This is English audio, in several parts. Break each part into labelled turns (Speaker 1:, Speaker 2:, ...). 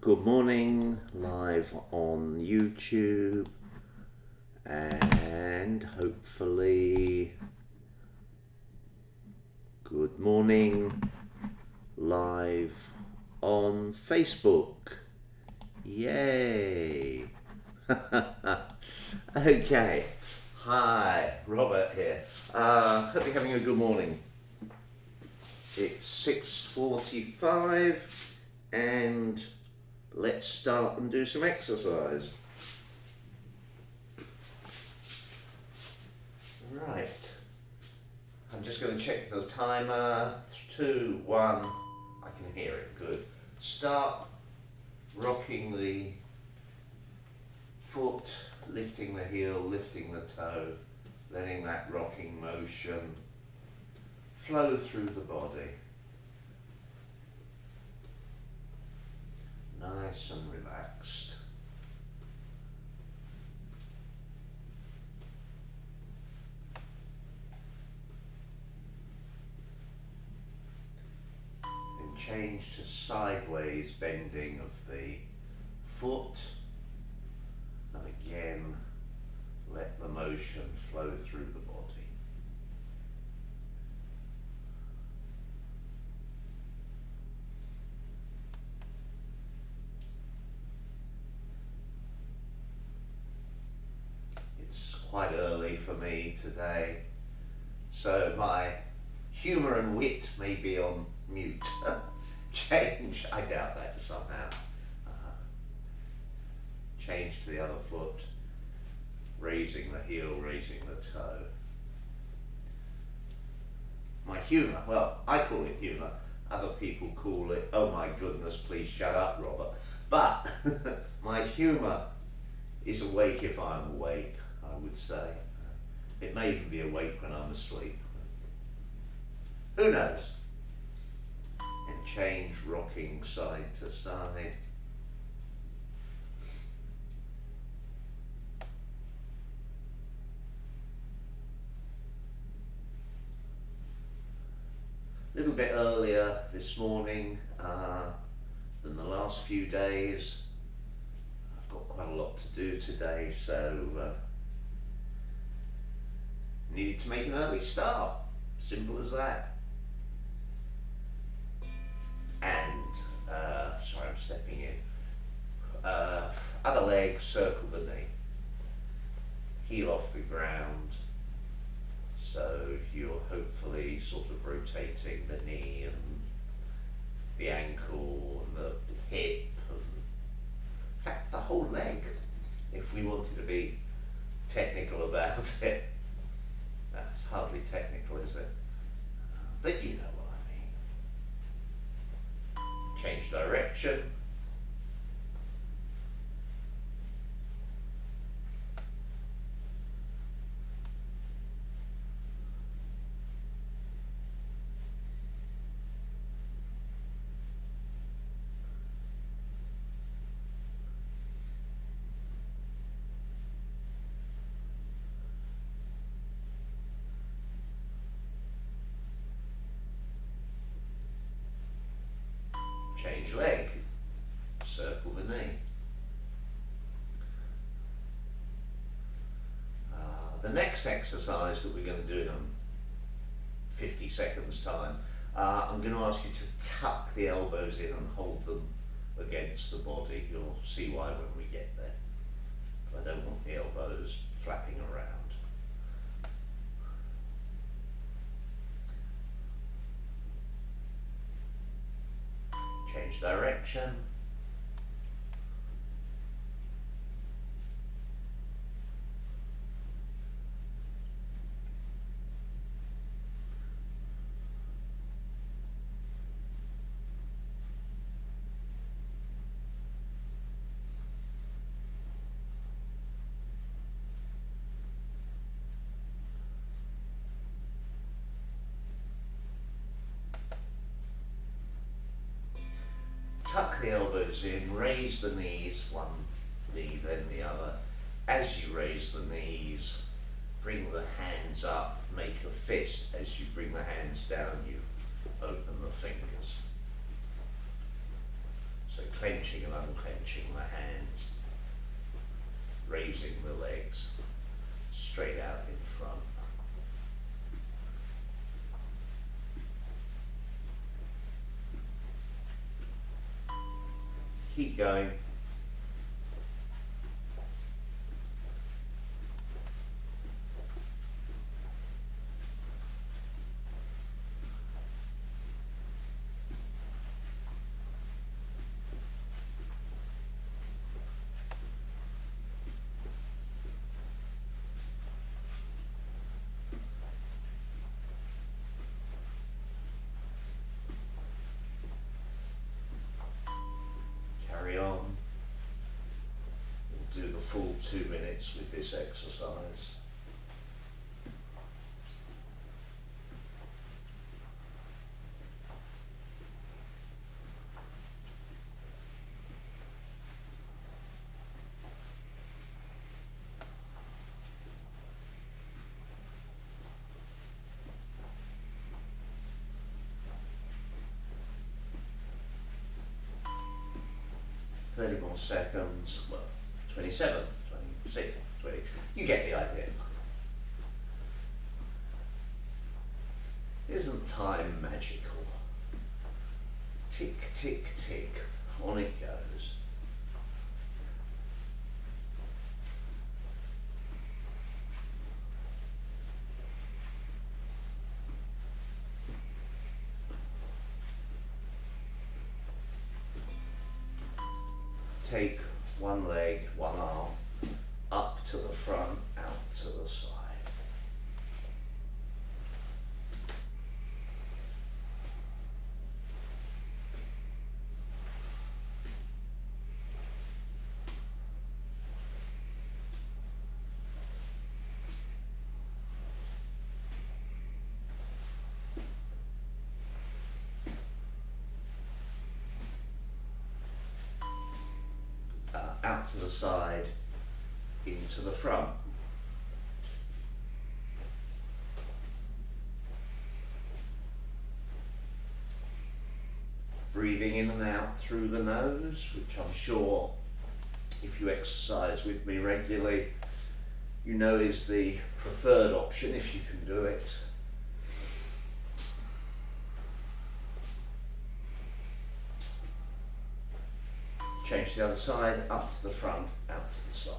Speaker 1: Good morning, live on YouTube, and hopefully good morning, live on Facebook. Yay! Okay, hi, Robert here. Hope you're having a good morning. It's 6:45 and let's start and do some exercise. Right, I'm just going to check the timer. 2, 1, I can hear it, good. Start rocking the foot, lifting the heel, lifting the toe, letting that rocking motion flow through the body. Nice and relaxed. Then change to sideways bending of the foot. And again, let the motion flow through the body. Quite early for me today, so my humour and wit may be on mute. Change, I doubt that somehow. Change to the other foot, raising the heel, raising the toe. My humour, well, I call it humour, other people call it, oh my goodness, please shut up, Robert. But my humour is awake if I'm awake, I would say. It may even be awake when I'm asleep. Who knows? And change, rocking side to side. A little bit earlier this morning than the last few days. I've got quite a lot to do today, so needed to make an early start. Simple as that. And, sorry, I'm stepping in. Other leg, circle the knee. Heel off the ground. So you're hopefully sort of rotating the knee and the ankle and the hip and, in fact, the whole leg, if we wanted to be technical about it. That's hardly technical, is it? But you know what I mean. Change direction. Change leg, circle the knee. The next exercise that we're going to do in 50 seconds time, I'm going to ask you to tuck the elbows in and hold them against the body. You'll see why when we get there. I don't want the elbows flapping around. Change direction. Tuck the elbows in, raise the knees, one knee then the other. As you raise the knees, bring the hands up, make a fist. As you bring the hands down, you open the fingers. So clenching and unclenching the hands, raising the legs straight out in front. Keep going. Carry on. We'll do the full 2 minutes with this exercise. More seconds, well, 27, 26, 20, you get the idea. Isn't time magical? Tick, tick, tick, on it goes. Take one leg, one arm, up to the front, out to the side. Out to the side, into the front. Breathing in and out through the nose, which I'm sure if you exercise with me regularly, you know is the preferred option if you can do it. Change to the other side, up to the front, out to the side.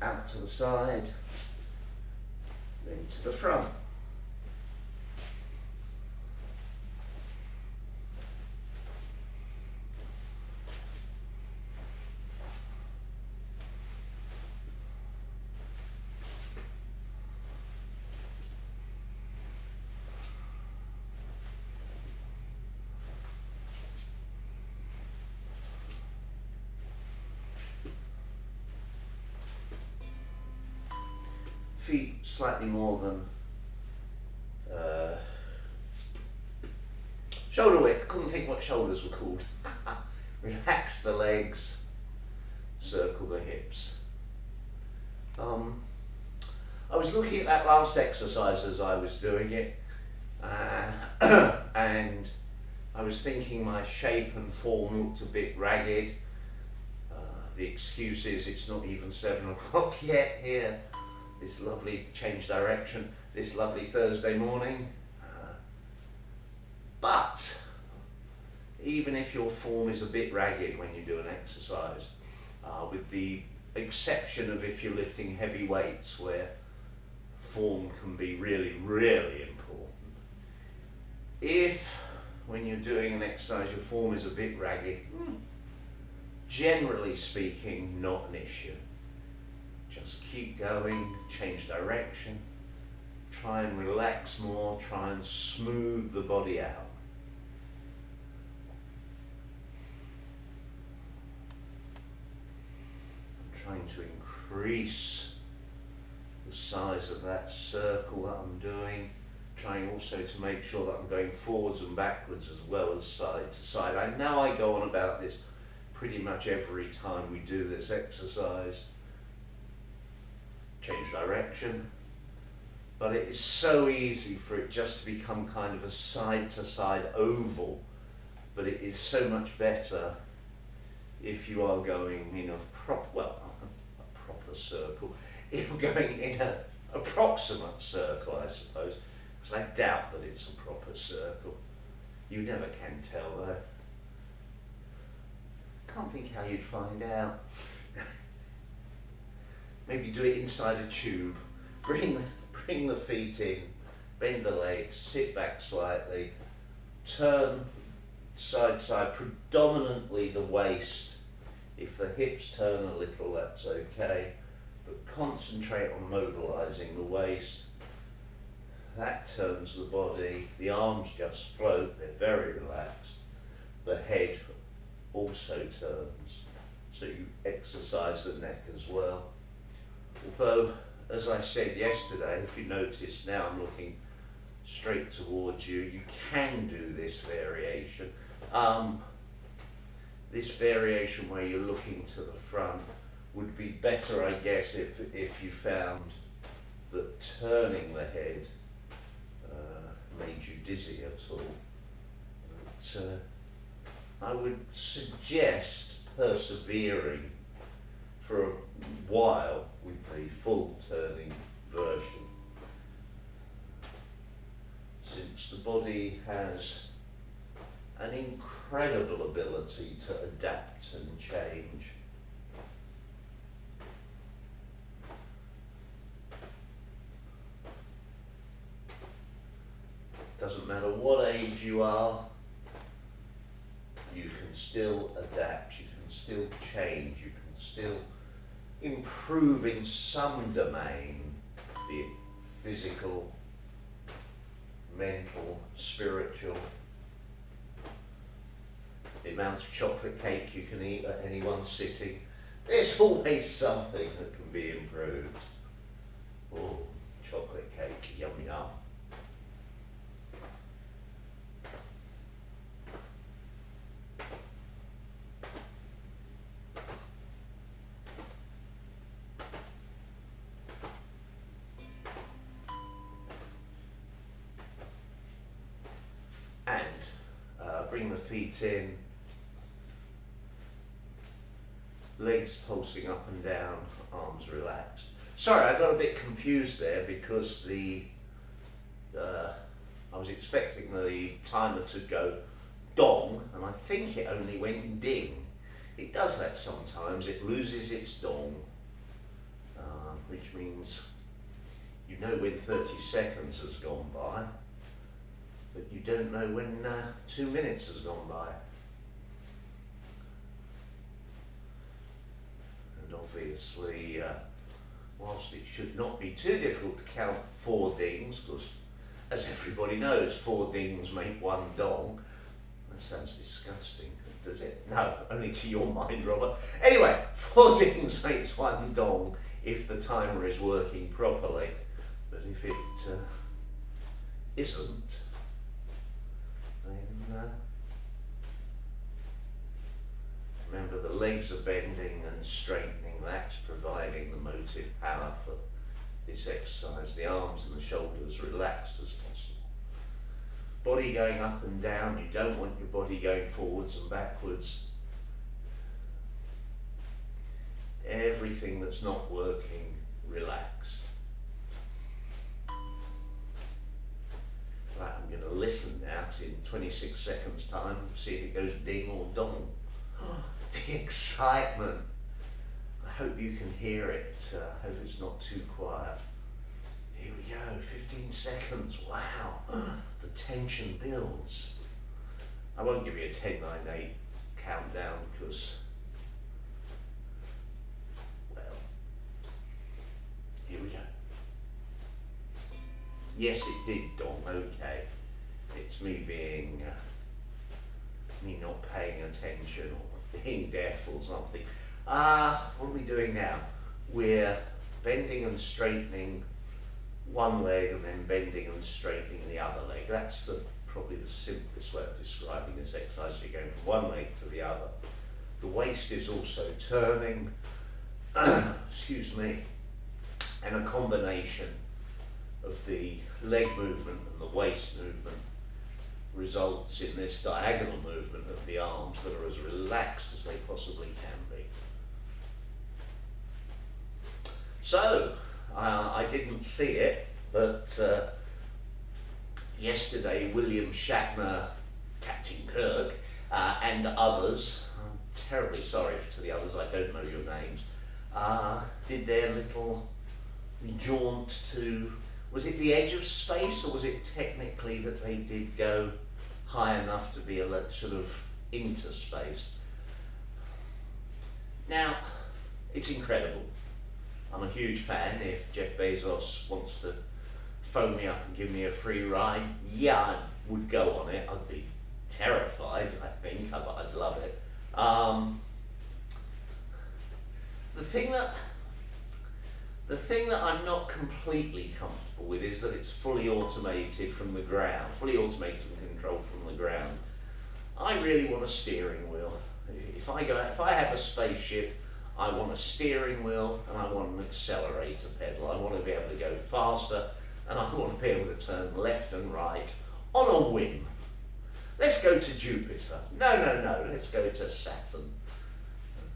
Speaker 1: Out to the side, then to the front. Feet slightly more than shoulder width. Couldn't think what shoulders were called. Relax the legs, circle the hips. I was looking at that last exercise as I was doing it, and I was thinking my shape and form looked a bit ragged. The excuse is it's not even 7 o'clock yet here. This lovely change direction, this lovely Thursday morning. But even if your form is a bit ragged when you do an exercise, with the exception of if you're lifting heavy weights where form can be really, really important. If when you're doing an exercise your form is a bit ragged, generally speaking, not an issue. Just keep going, change direction, try and relax more, try and smooth the body out. I'm trying to increase the size of that circle that I'm doing, trying also to make sure that I'm going forwards and backwards as well as side to side. I know I go on about this pretty much every time we do this exercise. Change direction. But it is so easy for it just to become kind of a side to side oval. But it is so much better if you are going in a proper circle. If you're going in an approximate circle, I suppose. Because I doubt that it's a proper circle. You never can tell though. Can't think how you'd find out. Maybe do it inside a tube. Bring the feet in, bend the legs, sit back slightly, turn side to side, predominantly the waist. If the hips turn a little, that's okay, but concentrate on mobilizing the waist. That turns the body, the arms just float, they're very relaxed. The head also turns, so you exercise the neck as well. Although, as I said yesterday, if you notice now I'm looking straight towards you, you can do this variation. This variation where you're looking to the front would be better, I guess, if you found that turning the head made you dizzy at all. But, I would suggest persevering for a while with the full turning version, since the body has an incredible ability to adapt and change. Doesn't matter what age you are, you can still adapt, you can still change, you can still improve in some domain, be it physical, mental, spiritual. The amount of chocolate cake you can eat at any one sitting, there's always something that can be improved. Oh, chocolate cake, yum yum. Bring the feet in, legs pulsing up and down, arms relaxed. Sorry, I got a bit confused there because I was expecting the timer to go dong, and I think it only went ding. It does that sometimes, it loses its dong, which means you know when 30 seconds has gone by, but you don't know when 2 minutes has gone by. And obviously, whilst it should not be too difficult to count 4 dings, because as everybody knows, 4 dings make 1 dong. That sounds disgusting, does it? No, only to your mind, Robert. Anyway, 4 dings makes 1 dong if the timer is working properly. But if it isn't, then remember the legs are bending and straightening. That's providing the motive power for this exercise. The arms and the shoulders relaxed as possible. Body going up and down. You don't want your body going forwards and backwards. Everything that's not working, relaxed. Right, I'm going to listen now, because in 26 seconds time, see if it goes ding or dong. The excitement. I hope you can hear it. I hope it's not too quiet. Here we go, 15 seconds, wow. The tension builds. I won't give you a 10, 9, 8 countdown, because, well, here we go. Yes, it did dong, okay. It's me being, me not paying attention or being deaf or something. What are we doing now? we're bending and straightening one leg and then bending and straightening the other leg. That's probably the simplest way of describing this exercise. You're going from one leg to the other. The waist is also turning, excuse me, and a combination of the leg movement and the waist movement results in this diagonal movement of the arms that are as relaxed as they possibly can be. So, I didn't see it, but yesterday William Shatner, Captain Kirk, and others, I'm terribly sorry to the others, I don't know your names, did their little jaunt to, was it the edge of space, or was it technically that they did go high enough to be sort of into space? Now, it's incredible. I'm a huge fan. If Jeff Bezos wants to phone me up and give me a free ride, yeah, I would go on it. I'd be terrified, I think, but I'd love it. The thing that I'm not completely comfortable with is that it's fully automated from the ground, fully automated and controlled from the ground. I really want a steering wheel. If I have a spaceship, I want a steering wheel and I want an accelerator pedal. I want to be able to go faster and I want to be able to turn left and right on a whim. Let's go to Jupiter. No, let's go to Saturn.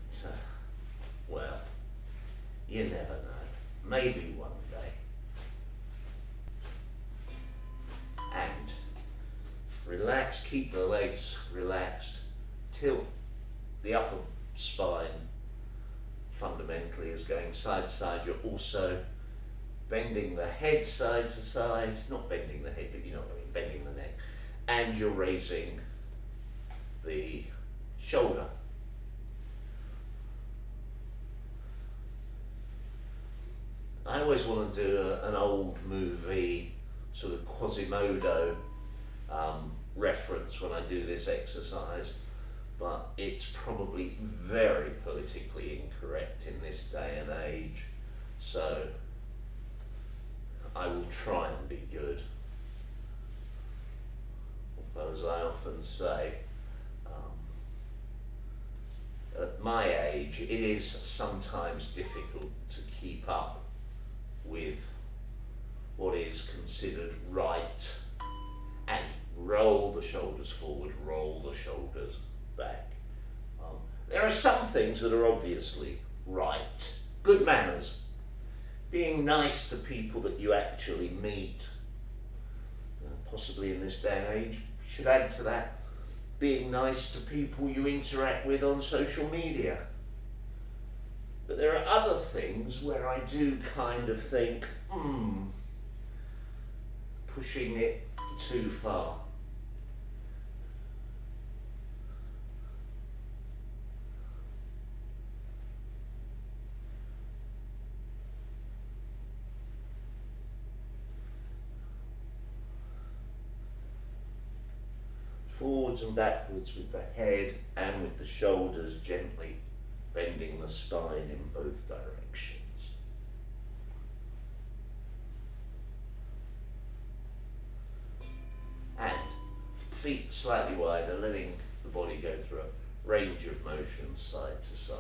Speaker 1: But, well, you never know. Maybe one day. And relax, keep the legs relaxed, tilt the upper spine fundamentally is going side to side. You're also bending the head side to side, not bending the head, but you know what I mean, bending the neck, and you're raising the shoulder. I always want to do an old movie, sort of Quasimodo reference when I do this exercise, but it's probably very politically incorrect in this day and age, so I will try and be good. Although, as I often say, at my age, it is sometimes difficult to keep up with what is considered right, and roll the shoulders forward, roll the shoulders back. There are some things that are obviously right. Good manners, being nice to people that you actually meet, possibly in this day and age. Should add to that, being nice to people you interact with on social media. But there are other things where I do kind of think, pushing it too far. Forwards and backwards with the head and with the shoulders, gently bending the spine in both directions. And feet slightly wider, letting the body go through a range of motion side to side.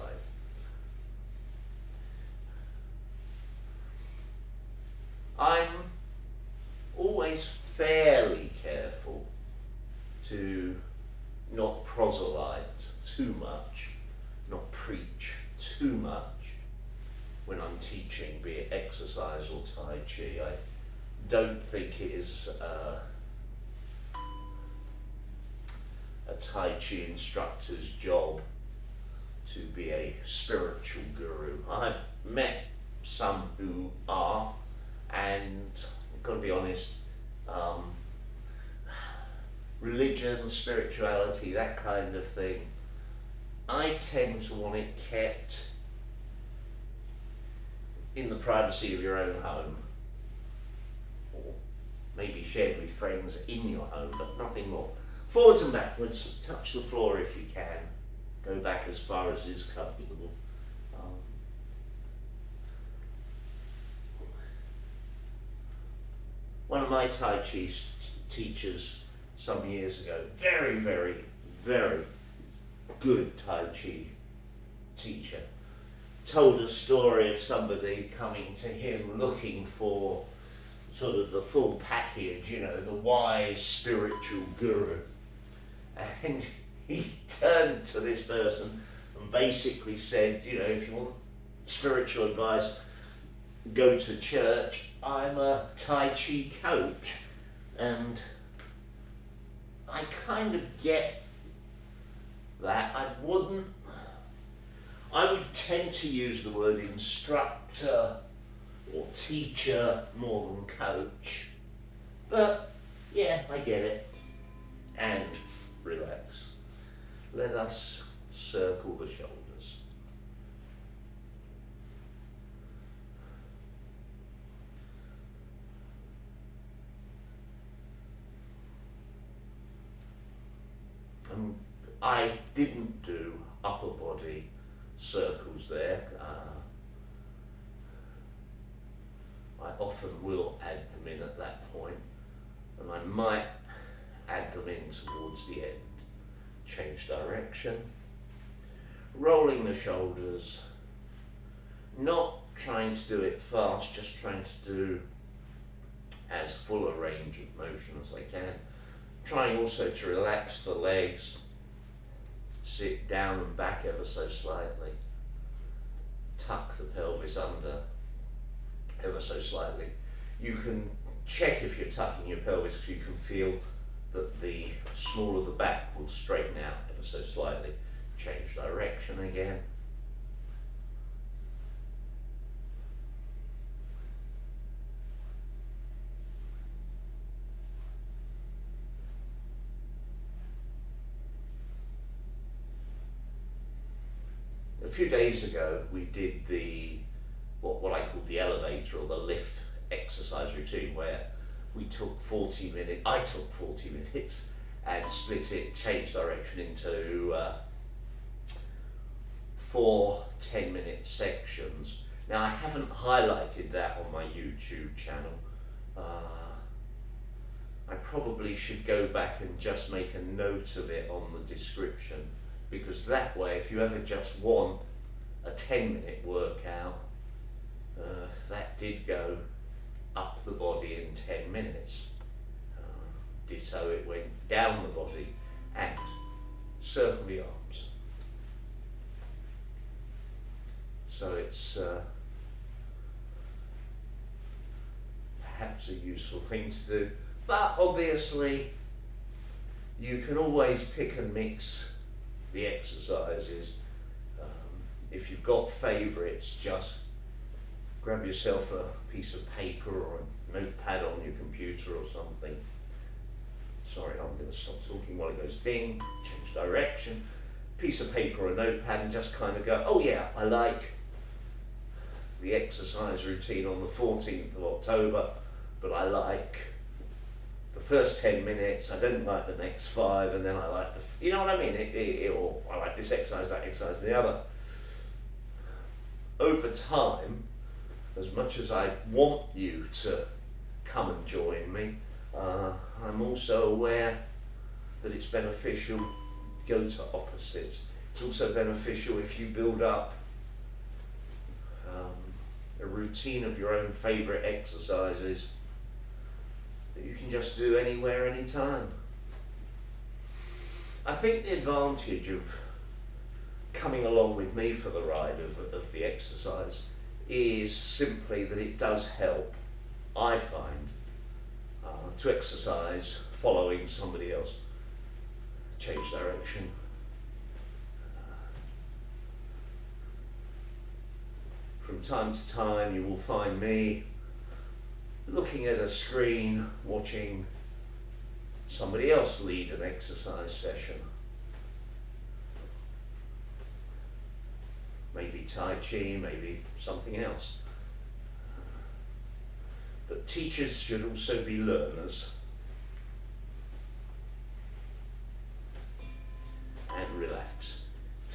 Speaker 1: I'm always fairly careful to not proselyte too much, not preach too much when I'm teaching, be it exercise or Tai Chi. I don't think it is a Tai Chi instructor's job to be a spiritual guru. I've met some who are, and I've got to be honest, religion, spirituality, that kind of thing, I tend to want it kept in the privacy of your own home, or maybe shared with friends in your home, but nothing more. Forwards and backwards, touch the floor if you can, go back as far as is comfortable. of my Tai Chi teachers some years ago, very, very, very good Tai Chi teacher, told a story of somebody coming to him looking for sort of the full package, you know, the wise spiritual guru. And he turned to this person and basically said, you know, if you want spiritual advice, go to church. I'm a Tai Chi coach. And I kind of get that. I would tend to use the word instructor or teacher more than coach. But yeah, I get it. And relax. Let us circle the shoulders. I didn't do upper body circles there. I often will add them in at that point, and I might add them in towards the end. Change direction, rolling the shoulders, not trying to do it fast, just trying to do as full a range of motion as I can. Trying also to relax the legs, sit down and back ever so slightly, tuck the pelvis under ever so slightly. You can check if you're tucking your pelvis because you can feel that the small of the back will straighten out ever so slightly. Change direction again. A few days ago we did what I call the elevator or the lift exercise routine, where we took 40 minutes, I took 40 minutes and split it, changed direction into 4 10-minute sections. Now I haven't highlighted that on my YouTube channel. I probably should go back and just make a note of it on the description, because that way if you ever just want a 10-minute workout, that did go up the body in 10 minutes. Ditto, it went down the body and circle the arms. So it's perhaps a useful thing to do, but obviously you can always pick and mix the exercises. If you've got favourites, just grab yourself a piece of paper or a notepad on your computer or something. Sorry, I'm going to stop talking while it goes ding. Change direction. Piece of paper or a notepad and just kind of go, oh yeah, I like the exercise routine on the 14th of October, but I like the first 10 minutes, I don't like the next 5, and then I like you know what I mean? Or I like this exercise, that exercise, the other. Over time, as much as I want you to come and join me, I'm also aware that it's beneficial to go to opposites. It's also beneficial if you build up a routine of your own favourite exercises that you can just do anywhere, anytime. I think the advantage of coming along with me for the ride of the exercise is simply that it does help, I find, to exercise following somebody else. Change direction. From time to time you will find me looking at a screen, watching somebody else lead an exercise session. Maybe Tai Chi, maybe something else. But teachers should also be learners. And relax.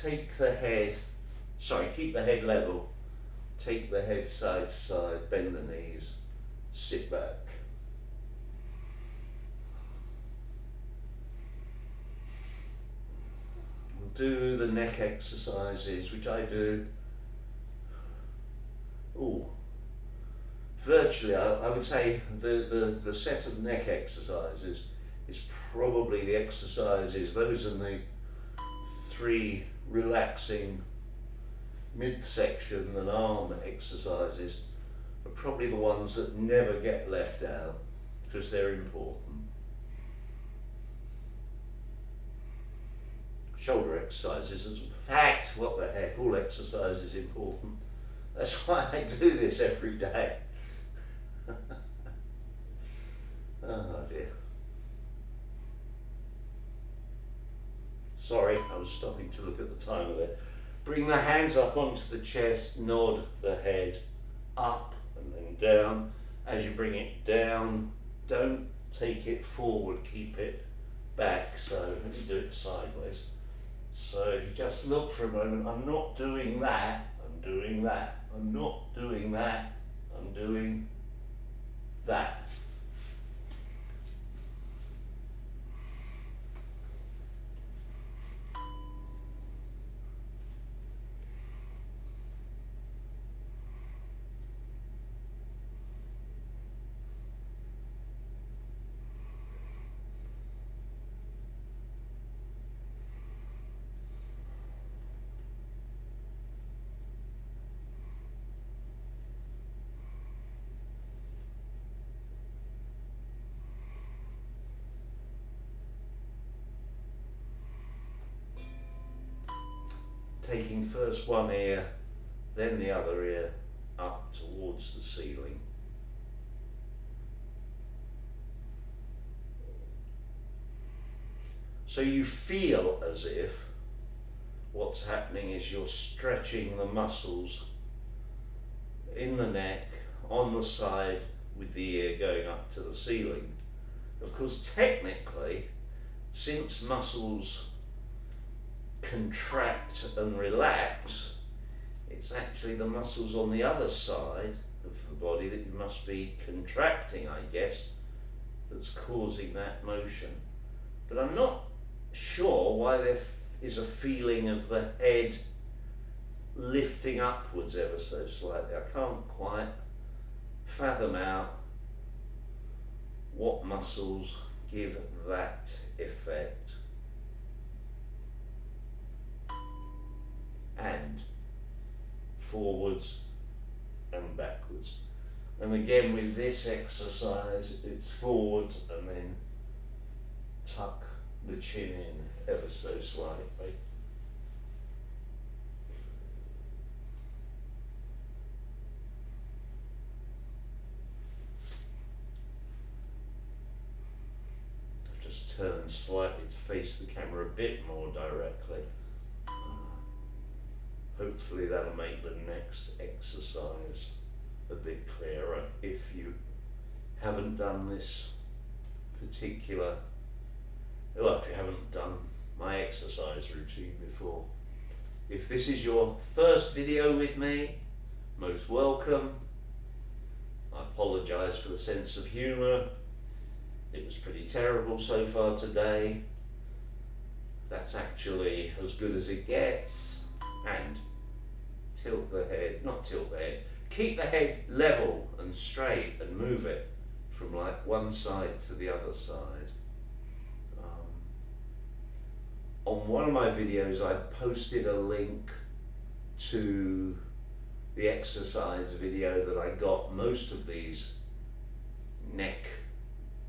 Speaker 1: Keep the head level. Take the head side to side, bend the knees, sit back. do the neck exercises, which I do, virtually, I would say the set of neck exercises is probably the exercises, those are the 3 relaxing midsection and arm exercises are probably the ones that never get left out because they're important. Shoulder exercises, in fact, what the heck, all exercise is important. That's why I do this every day. Oh dear. Sorry, I was stopping to look at the time of it. Bring the hands up onto the chest, nod the head up and then down. As you bring it down, don't take it forward, keep it back. So let me do it sideways. So if you just look for a moment, I'm not doing that, I'm doing that. I'm not doing that, I'm doing that. Taking first one ear, then the other ear up towards the ceiling. So you feel as if what's happening is you're stretching the muscles in the neck, on the side, with the ear going up to the ceiling. Of course, technically, since muscles contract and relax, it's actually the muscles on the other side of the body that you must be contracting, I guess, that's causing that motion. But I'm not sure why there is a feeling of the head lifting upwards ever so slightly. I can't quite fathom out what muscles give that effect. And forwards and backwards. And again with this exercise, it's forwards and then tuck the chin in ever so slightly. I've just turned slightly to face the camera a bit more directly. Hopefully that'll make the next exercise a bit clearer if you haven't done this particular, well, if you haven't done my exercise routine before. If this is your first video with me, most welcome. I apologise for the sense of humour. It was pretty terrible so far today. That's actually as good as it gets. And tilt the head, not tilt the head, keep the head level and straight and move it from like one side to the other side. On one of my videos I posted a link to the exercise video that I got most of these neck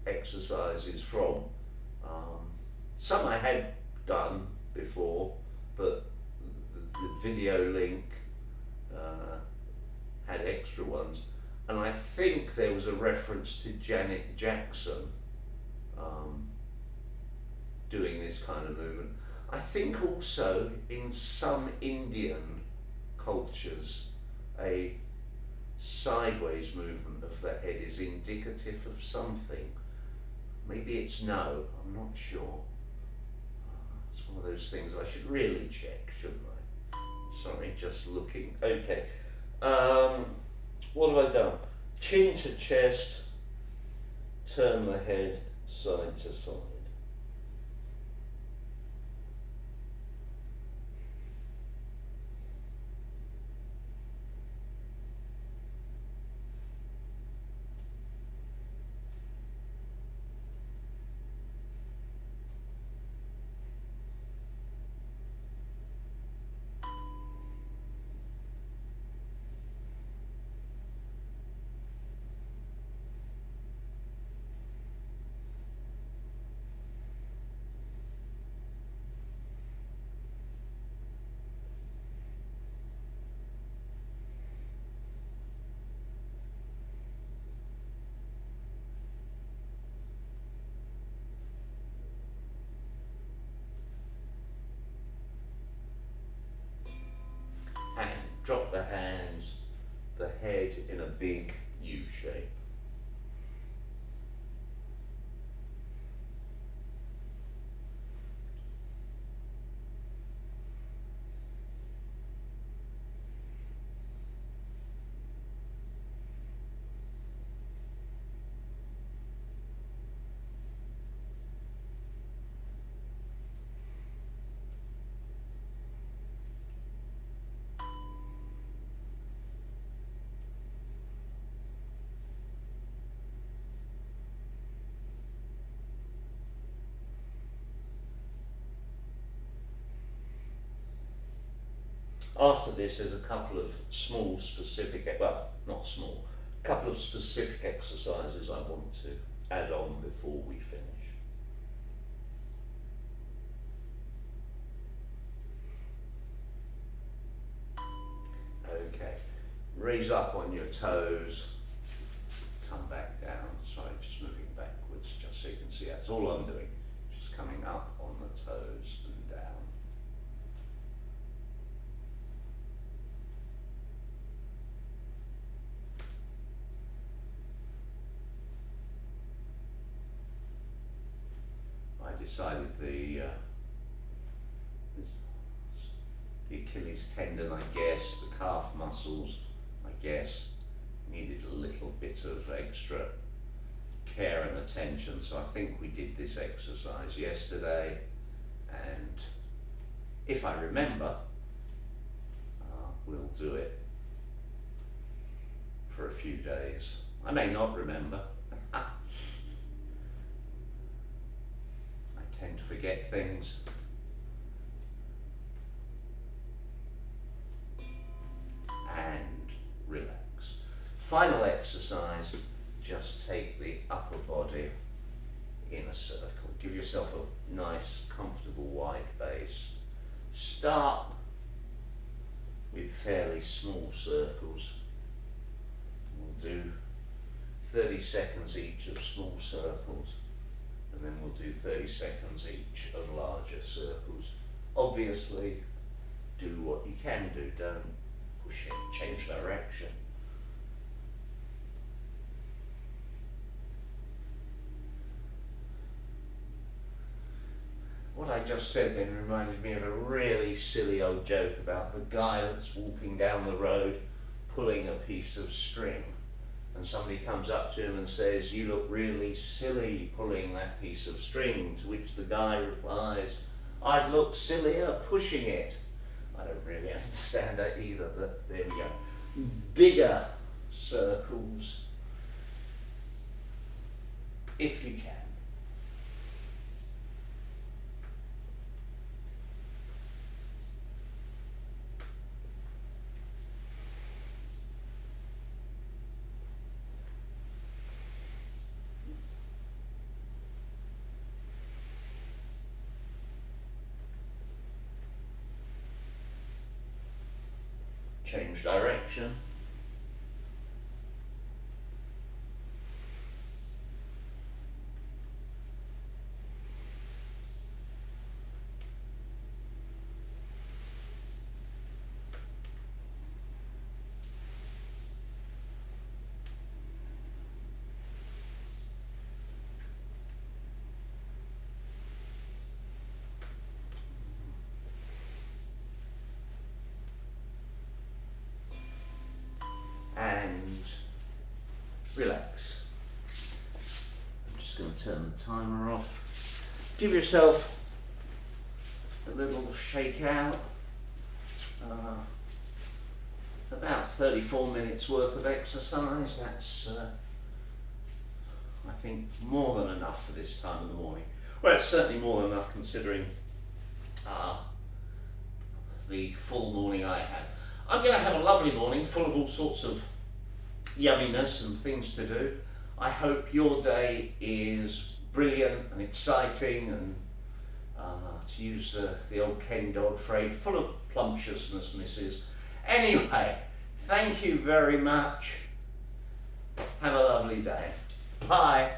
Speaker 1: exercises from. Some I had done before, but the video link had extra ones, and I think there was a reference to Janet Jackson doing this kind of movement. I think also in some Indian cultures a sideways movement of the head is indicative of something. Maybe it's no, I'm not sure. It's one of those things I should really check, shouldn't I? Sorry, just looking. Okay. What have I done? Chin to chest, turn the head side to side. drop the hands, the head in a big U shape. After this, there's a couple of small specific, well, not small, a couple of specific exercises I want to add on before we finish. Okay, raise up on your toes, come back down. Sorry, just moving backwards, just so you can see that's all I'm doing, just coming up on the toes and down. I decided the Achilles tendon, I guess, the calf muscles, I guess, needed a little bit of extra care and attention. So I think we did this exercise yesterday, and if I remember, we'll do it for a few days. I may not remember. I tend to forget things. And relax. Final exercise, just take the upper body in a circle. Give yourself a nice, comfortable, wide base. Start with fairly small circles. We'll do 30 seconds each of small circles, and then we'll do 30 seconds each of larger circles. Obviously, do what you can do, don't push it, change direction. What I just said then reminded me of a really silly old joke about the guy that's walking down the road pulling a piece of string, and somebody comes up to him and says, "You look really silly pulling that piece of string," to which the guy replies, "I'd look sillier pushing it." I don't really understand that either, but there we go. Bigger circles, if you can. Change direction. And relax. I'm just going to turn the timer off. Give yourself a little shake out. About 34 minutes worth of exercise. That's, I think, more than enough for this time of the morning. Well, it's certainly more than enough considering the full morning I had. I'm going to have a lovely morning full of all sorts of yumminess and things to do. I hope your day is brilliant and exciting and, to use the old Ken Dodd phrase, full of plumptiousness, missus. Anyway, thank you very much. Have a lovely day. Bye.